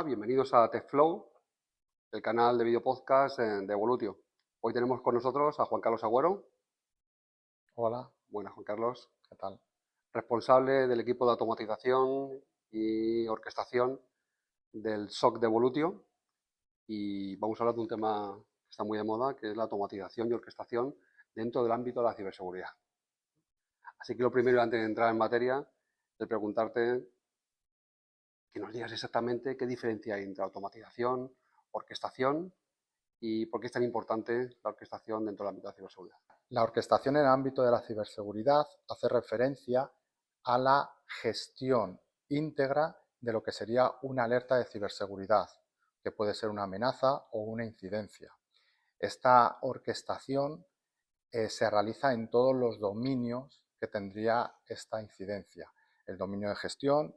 bienvenidos a TechFlow, el canal de videopodcast de Evolutio. Hoy tenemos con nosotros a Juan Carlos Agüero. Hola, Buenas, Juan Carlos. ¿qué tal? Responsable del equipo de automatización y orquestación del SOC de Evolutio. Y vamos a hablar de un tema que está muy de moda, que es la automatización y orquestación dentro del ámbito de la ciberseguridad. Así que lo primero, antes de entrar en materia, es preguntarte que nos digas exactamente qué diferencia hay entre automatización, orquestación y por qué es tan importante la orquestación dentro del ámbito de la ciberseguridad. La orquestación en el ámbito de la ciberseguridad hace referencia a la gestión íntegra de lo que sería una alerta de ciberseguridad, que puede ser una amenaza o una incidencia. Esta orquestación se realiza en todos los dominios que tendría esta incidencia. El dominio de gestión,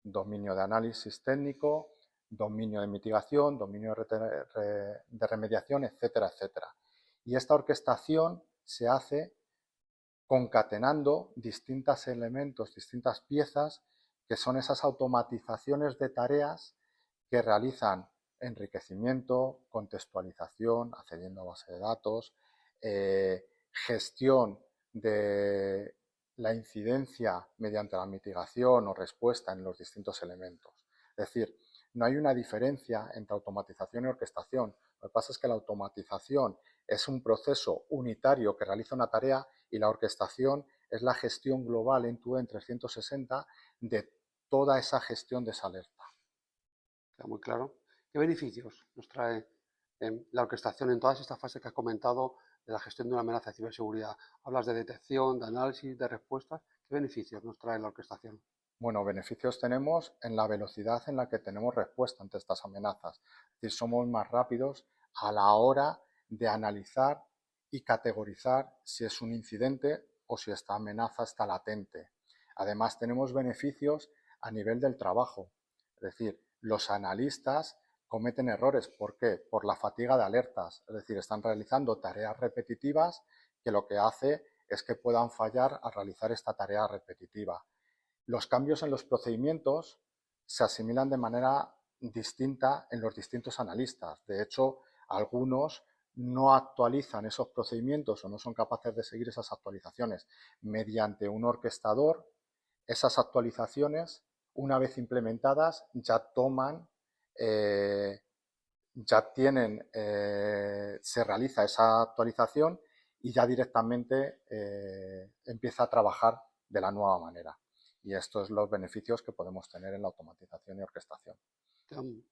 dominio de análisis técnico, dominio de mitigación, dominio de remediación, etcétera, etcétera. Y esta orquestación se hace concatenando distintos elementos, distintas piezas, que son esas automatizaciones de tareas que realizan enriquecimiento, contextualización, accediendo a base de datos, gestión de la incidencia mediante la mitigación o respuesta en los distintos elementos. Es decir, no hay una diferencia entre automatización y orquestación. Lo que pasa es que la automatización es un proceso unitario que realiza una tarea y la orquestación es la gestión global end-to-end 360 de toda esa gestión de esa alerta. Queda muy claro. ¿Qué beneficios nos trae la orquestación en todas estas fases que has comentado de la gestión de una amenaza de ciberseguridad? Hablas de detección, de análisis, de respuestas. ¿Qué beneficios nos trae la orquestación? Bueno, beneficios tenemos en la velocidad en la que tenemos respuesta ante estas amenazas. Es decir, somos más rápidos a la hora de analizar y categorizar si es un incidente o si esta amenaza está latente. Además, tenemos beneficios a nivel del trabajo. Es decir, los analistas cometen errores. ¿Por qué? Por la fatiga de alertas. Es decir, están realizando tareas repetitivas que lo que hace es que puedan fallar al realizar esta tarea repetitiva. Los cambios en los procedimientos se asimilan de manera distinta en los distintos analistas. De hecho, algunos no actualizan esos procedimientos o no son capaces de seguir esas actualizaciones mediante un orquestador. Esas actualizaciones, una vez implementadas, ya toman, se realiza esa actualización y ya directamente empieza a trabajar de la nueva manera. Y estos son los beneficios que podemos tener en la automatización y orquestación. Quedan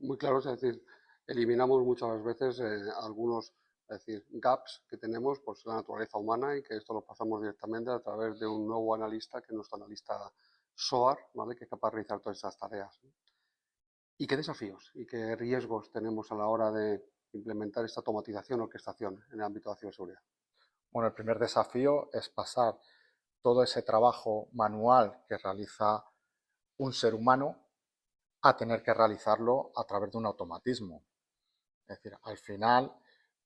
muy claros, es decir, eliminamos muchas veces algunos, es decir, gaps que tenemos por la naturaleza humana y que esto lo pasamos directamente a través de un nuevo analista, que es nuestro analista SOAR, ¿vale? Que es capaz de realizar todas esas tareas. ¿Y qué desafíos y qué riesgos tenemos a la hora de implementar esta automatización o orquestación en el ámbito de la ciberseguridad? Bueno, el primer desafío es pasar todo ese trabajo manual que realiza un ser humano a tener que realizarlo a través de un automatismo. Es decir, al final,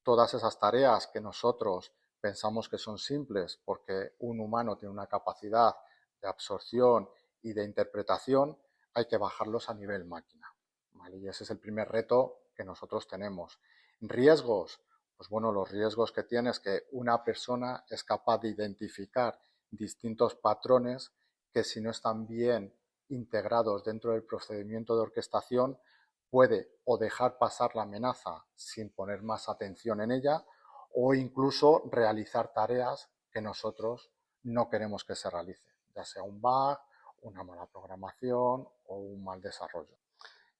todas esas tareas que nosotros pensamos que son simples porque un humano tiene una capacidad de absorción y de interpretación, hay que bajarlos a nivel máquina, ¿vale? Y ese es el primer reto que nosotros tenemos. Riesgos, pues bueno, los riesgos que tiene es que una persona es capaz de identificar distintos patrones que, si no están bien integrados dentro del procedimiento de orquestación, puede o dejar pasar la amenaza sin poner más atención en ella, o incluso realizar tareas que nosotros no queremos que se realice, ya sea un bug, una mala programación o un mal desarrollo.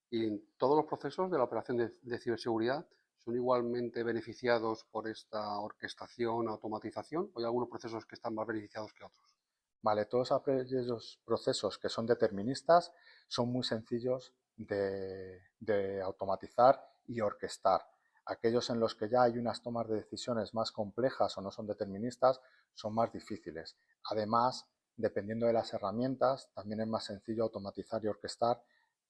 Y todos los procesos de la operación de ciberseguridad son igualmente beneficiados por esta orquestación, automatización, o hay algunos procesos que están más beneficiados que otros. Vale, todos aquellos procesos que son deterministas son muy sencillos de automatizar y orquestar. Aquellos en los que ya hay unas tomas de decisiones más complejas o no son deterministas son más difíciles. Además, dependiendo de las herramientas, también es más sencillo automatizar y orquestar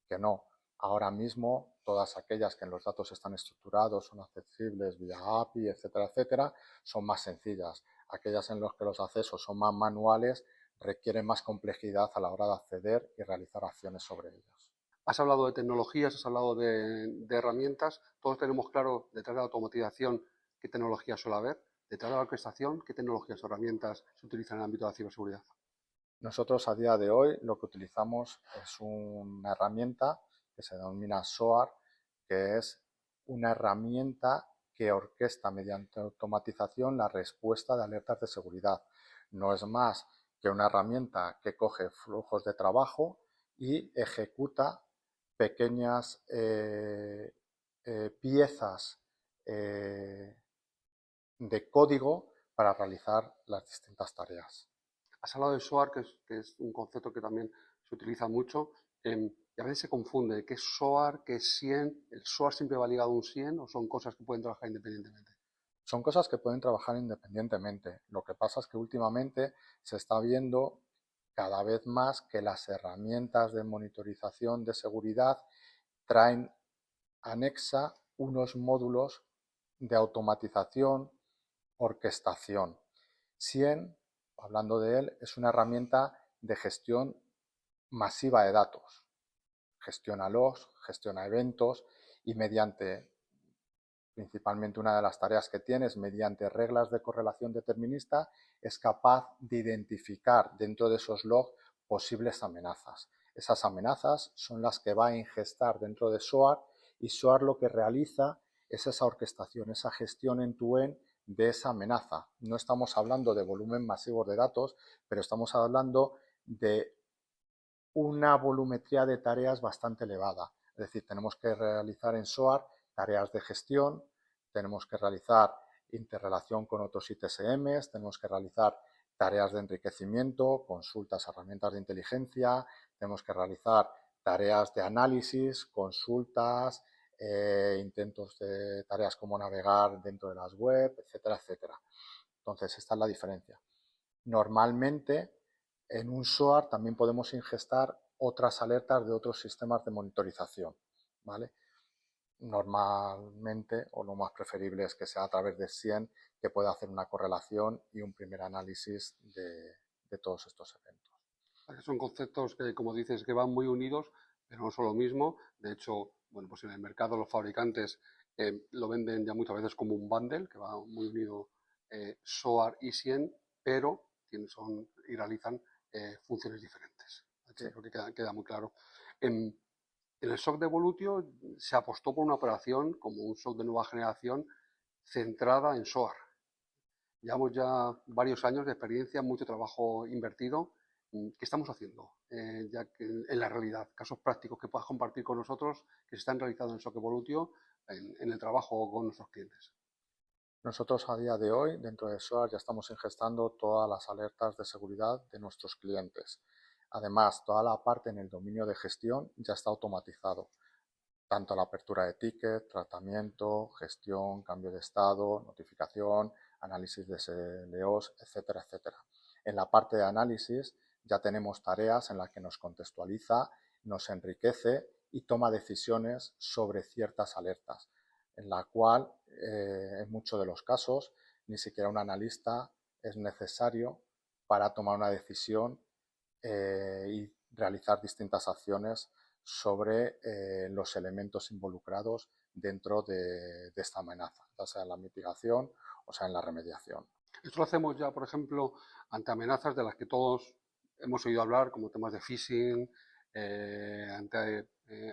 que no. Ahora mismo, todas aquellas que en los datos están estructurados, son accesibles vía API, etcétera, etcétera, son más sencillas. Aquellas en las que los accesos son más manuales requieren más complejidad a la hora de acceder y realizar acciones sobre ellas. Has hablado de tecnologías, has hablado de herramientas. Todos tenemos claro, detrás de la automatización, qué tecnologías suele haber. Detrás de la orquestación, qué tecnologías o herramientas se utilizan en el ámbito de la ciberseguridad. Nosotros a día de hoy lo que utilizamos es una herramienta que se denomina SOAR, que es una herramienta que orquesta mediante automatización la respuesta de alertas de seguridad. No es más que una herramienta que coge flujos de trabajo y ejecuta pequeñas piezas eh, de código para realizar las distintas tareas. Has hablado de SOAR, que es un concepto que también se utiliza mucho, y a veces se confunde qué es SOAR, qué es SIEM. ¿El SOAR siempre va ligado a un SIEM o son cosas que pueden trabajar independientemente? Son cosas que pueden trabajar independientemente. Lo que pasa es que últimamente se está viendo cada vez más que las herramientas de monitorización de seguridad traen anexa unos módulos de automatización, orquestación. SIEM, hablando de él, es una herramienta de gestión masiva de datos. Gestiona logs, gestiona eventos y mediante, principalmente una de las tareas que tiene es mediante reglas de correlación determinista, es capaz de identificar dentro de esos logs posibles amenazas. Esas amenazas son las que va a ingestar dentro de SOAR y SOAR lo que realiza es esa orquestación, esa gestión end-to-end de esa amenaza. No estamos hablando de volumen masivo de datos, pero estamos hablando de una volumetría de tareas bastante elevada. Es decir, tenemos que realizar en SOAR tareas de gestión, tenemos que realizar interrelación con otros ITSMs, tenemos que realizar tareas de enriquecimiento, consultas, herramientas de inteligencia, tenemos que realizar tareas de análisis, consultas, intentos de tareas como navegar dentro de las web, etcétera, etcétera. Entonces, esta es la diferencia. Normalmente, en un SOAR también podemos ingestar otras alertas de otros sistemas de monitorización, ¿vale? Normalmente, o lo más preferible es que sea a través de SIEM, que pueda hacer una correlación y un primer análisis de todos estos eventos. Son conceptos que, como dices, que van muy unidos, pero no son lo mismo. De hecho, bueno, pues en el mercado los fabricantes lo venden ya muchas veces como un bundle, que va muy unido SOAR y SIEM, pero y realizan funciones diferentes. Sí. Creo que queda muy claro. En el SOC de Evolutio se apostó por una operación como un SOC de nueva generación centrada en SOAR. Llevamos ya varios años de experiencia, mucho trabajo invertido. ¿Qué estamos haciendo? Ya que en la realidad, casos prácticos que puedas compartir con nosotros que se están realizando en SOC Evolutio en el trabajo con nuestros clientes. Nosotros a día de hoy, dentro de SOAR, ya estamos ingestando todas las alertas de seguridad de nuestros clientes. Además, toda la parte en el dominio de gestión ya está automatizado. Tanto la apertura de ticket, tratamiento, gestión, cambio de estado, notificación, análisis de SLOs, etcétera, etcétera. En la parte de análisis ya tenemos tareas en las que nos contextualiza, nos enriquece y toma decisiones sobre ciertas alertas, en la cual en muchos de los casos ni siquiera un analista es necesario para tomar una decisión y realizar distintas acciones sobre los elementos involucrados dentro de esta amenaza, ya sea en la mitigación o sea en la remediación. Esto lo hacemos ya, por ejemplo, ante amenazas de las que todos hemos oído hablar, como temas de phishing, ante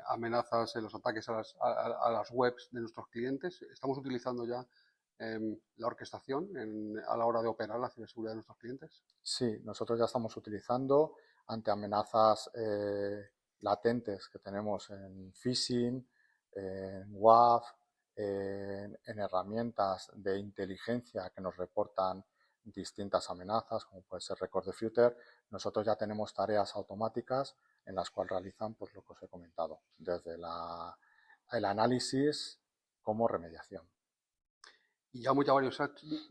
amenazas en los ataques a las webs de nuestros clientes. Estamos utilizando ya la orquestación a la hora de operar la ciberseguridad de nuestros clientes. Sí, nosotros ya estamos utilizando ante amenazas latentes que tenemos en phishing, en WAF, en herramientas de inteligencia que nos reportan distintas amenazas, como puede ser Record Diffuser. Nosotros ya tenemos tareas automáticas en las cuales realizan pues, lo que os he comentado, desde el análisis como remediación. Y llevamos ya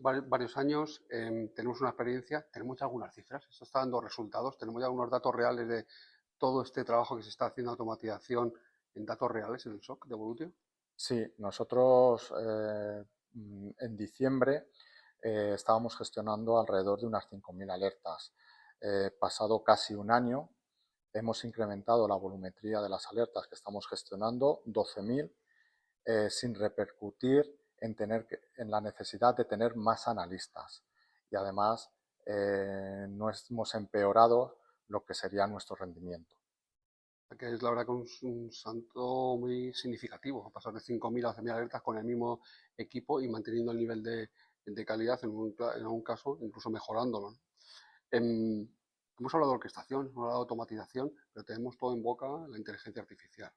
varios años, tenemos una experiencia, tenemos ya algunas cifras, esto está dando resultados, tenemos ya algunos datos reales de todo este trabajo que se está haciendo de automatización en datos reales en el SOC de Evolutio. Sí, nosotros en diciembre estábamos gestionando alrededor de unas 5.000 alertas. Pasado casi un año, hemos incrementado la volumetría de las alertas que estamos gestionando, 12.000, sin repercutir en la necesidad de tener más analistas. Y además no hemos empeorado lo que sería nuestro rendimiento. Que es la verdad que un salto muy significativo, pasar de 5.000 a 11.000 alertas con el mismo equipo y manteniendo el nivel de calidad, en algún caso, incluso mejorándolo, ¿no? Hemos hablado de orquestación, hemos hablado de automatización, pero tenemos todo en boca la inteligencia artificial.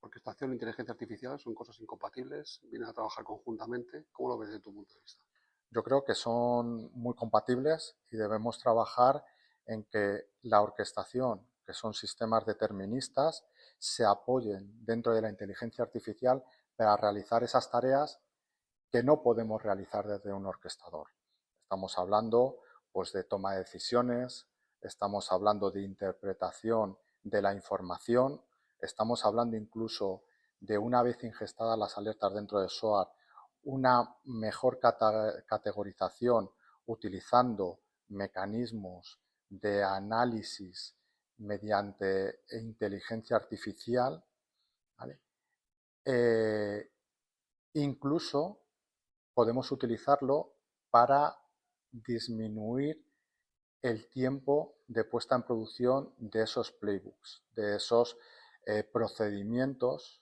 Orquestación e inteligencia artificial son cosas incompatibles, vienen a trabajar conjuntamente. ¿Cómo lo ves desde tu punto de vista? Yo creo que son muy compatibles y debemos trabajar en que la orquestación, que son sistemas deterministas, se apoyen dentro de la inteligencia artificial para realizar esas tareas que no podemos realizar desde un orquestador. Estamos hablando pues, de toma de decisiones, estamos hablando de interpretación de la información, estamos hablando incluso de, una vez ingestadas las alertas dentro de SOAR, una mejor categorización utilizando mecanismos de análisis mediante inteligencia artificial, ¿vale? Incluso podemos utilizarlo para disminuir el tiempo de puesta en producción de esos playbooks, de esos procedimientos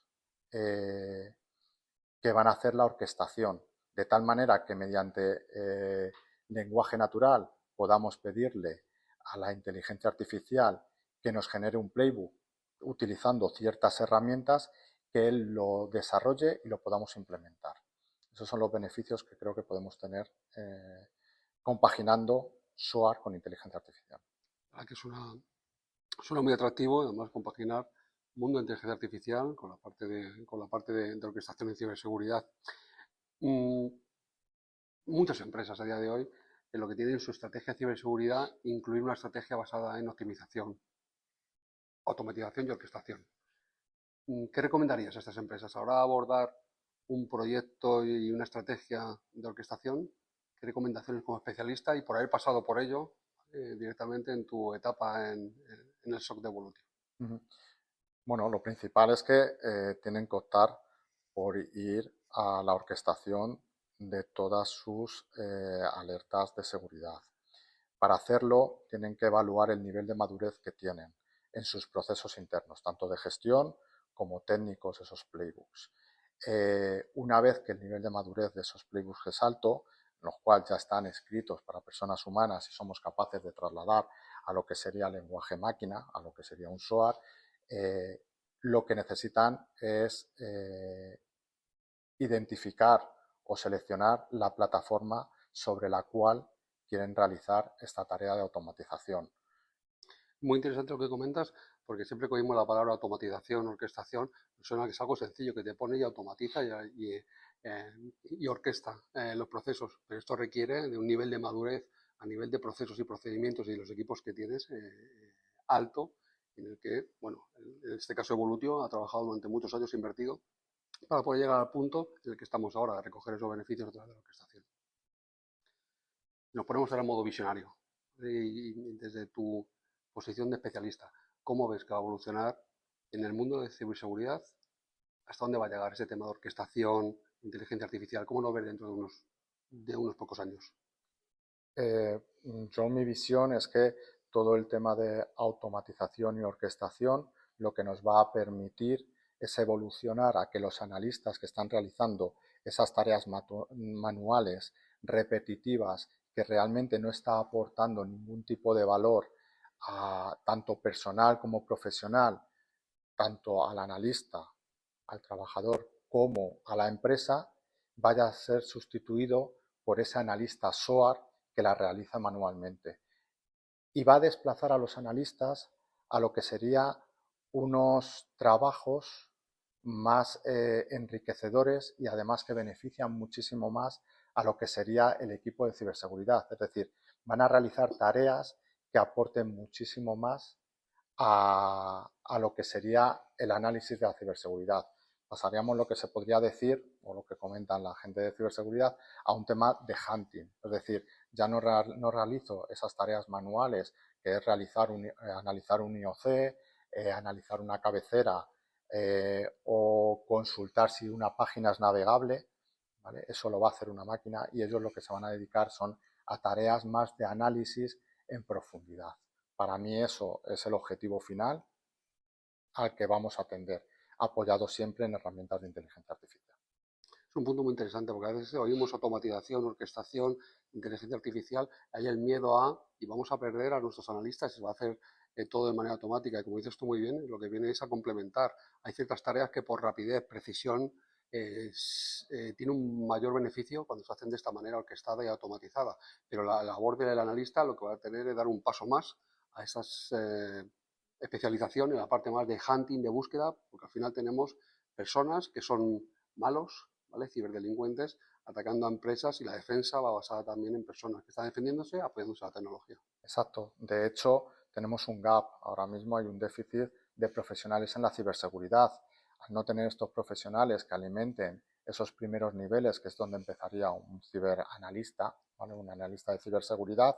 que van a hacer la orquestación, de tal manera que mediante lenguaje natural podamos pedirle a la inteligencia artificial que nos genere un playbook utilizando ciertas herramientas, que él lo desarrolle y lo podamos implementar. Esos son los beneficios que creo que podemos tener compaginando SOAR con inteligencia artificial. La que suena muy atractivo, además compaginar mundo de inteligencia artificial con la parte de orquestación y ciberseguridad. Mm, Muchas empresas a día de hoy en lo que tienen su estrategia de ciberseguridad incluir una estrategia basada en optimización, automatización y orquestación. ¿Qué recomendarías a estas empresas? Ahora abordar un proyecto y una estrategia de orquestación. ¿Qué recomendaciones como especialista y por haber pasado por ello directamente en tu etapa en el SOC de Evolution? Bueno, lo principal es que tienen que optar por ir a la orquestación de todas sus alertas de seguridad. Para hacerlo, tienen que evaluar el nivel de madurez que tienen en sus procesos internos, tanto de gestión como técnicos, esos playbooks. Una vez que el nivel de madurez de esos playbooks es alto, los cuales ya están escritos para personas humanas y somos capaces de trasladar a lo que sería lenguaje máquina, a lo que sería un SOAR, lo que necesitan es identificar o seleccionar la plataforma sobre la cual quieren realizar esta tarea de automatización. Muy interesante lo que comentas, porque siempre que oímos la palabra automatización, orquestación, suena que es algo sencillo, que te pone y automatiza y orquesta los procesos. Pero esto requiere de un nivel de madurez a nivel de procesos y procedimientos y los equipos que tienes alto, en el que, bueno, en este caso Evolutio ha trabajado durante muchos años invertido para poder llegar al punto en el que estamos ahora, de recoger esos beneficios a través de la orquestación. Nos ponemos ahora en modo visionario. Y desde tu posición de especialista, ¿cómo ves que va a evolucionar en el mundo de ciberseguridad? ¿Hasta dónde va a llegar ese tema de orquestación, inteligencia artificial? ¿Cómo lo ves dentro de unos pocos años? Mi visión es que todo el tema de automatización y orquestación lo que nos va a permitir es evolucionar a que los analistas que están realizando esas tareas manuales, repetitivas, que realmente no está aportando ningún tipo de valor a tanto personal como profesional, tanto al analista, al trabajador como a la empresa, vaya a ser sustituido por ese analista SOAR que la realiza manualmente. Y va a desplazar a los analistas a lo que sería unos trabajos más enriquecedores y además que benefician muchísimo más a lo que sería el equipo de ciberseguridad. Es decir, van a realizar tareas que aporten muchísimo más a lo que sería el análisis de la ciberseguridad. Pasaríamos lo que se podría decir, o lo que comentan la gente de ciberseguridad, a un tema de hunting. Es decir, ya no realizo esas tareas manuales, que es analizar un IOC, analizar una cabecera o consultar si una página es navegable, ¿vale? Eso lo va a hacer una máquina y ellos lo que se van a dedicar son a tareas más de análisis en profundidad. Para mí eso es el objetivo final al que vamos a atender, apoyado siempre en herramientas de inteligencia artificial. Es un punto muy interesante porque a veces oímos automatización, orquestación, inteligencia artificial, hay el miedo a, y vamos a perder a nuestros analistas, se va a hacer todo de manera automática. Y como dices tú muy bien, lo que viene es a complementar. Hay ciertas tareas que por rapidez, precisión, tiene un mayor beneficio cuando se hacen de esta manera orquestada y automatizada. Pero la labor del analista lo que va a tener es dar un paso más a esas especialización en la parte más de hunting, de búsqueda, porque al final tenemos personas que son malos, ¿vale? Ciberdelincuentes, atacando a empresas y la defensa va basada también en personas que están defendiéndose apoyándose a la tecnología. Exacto. De hecho, tenemos un gap. Ahora mismo hay un déficit de profesionales en la ciberseguridad. Al no tener estos profesionales que alimenten esos primeros niveles, que es donde empezaría un ciberanalista, ¿vale? Un analista de ciberseguridad,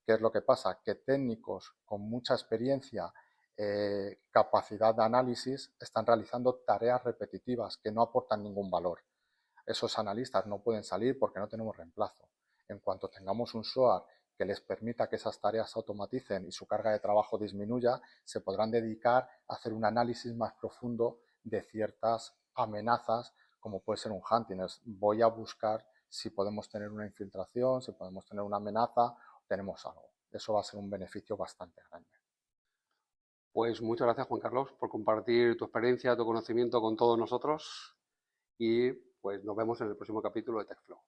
¿qué es lo que pasa? Que técnicos con mucha experiencia, capacidad de análisis, están realizando tareas repetitivas que no aportan ningún valor. Esos analistas no pueden salir porque no tenemos reemplazo. En cuanto tengamos un SOAR que les permita que esas tareas se automaticen y su carga de trabajo disminuya, se podrán dedicar a hacer un análisis más profundo de ciertas amenazas, como puede ser un hunting. Voy a buscar si podemos tener una infiltración, si podemos tener una amenaza, o tenemos algo. Eso va a ser un beneficio bastante grande. Pues muchas gracias, Juan Carlos, por compartir tu experiencia, tu conocimiento con todos nosotros y pues nos vemos en el próximo capítulo de TechFlow.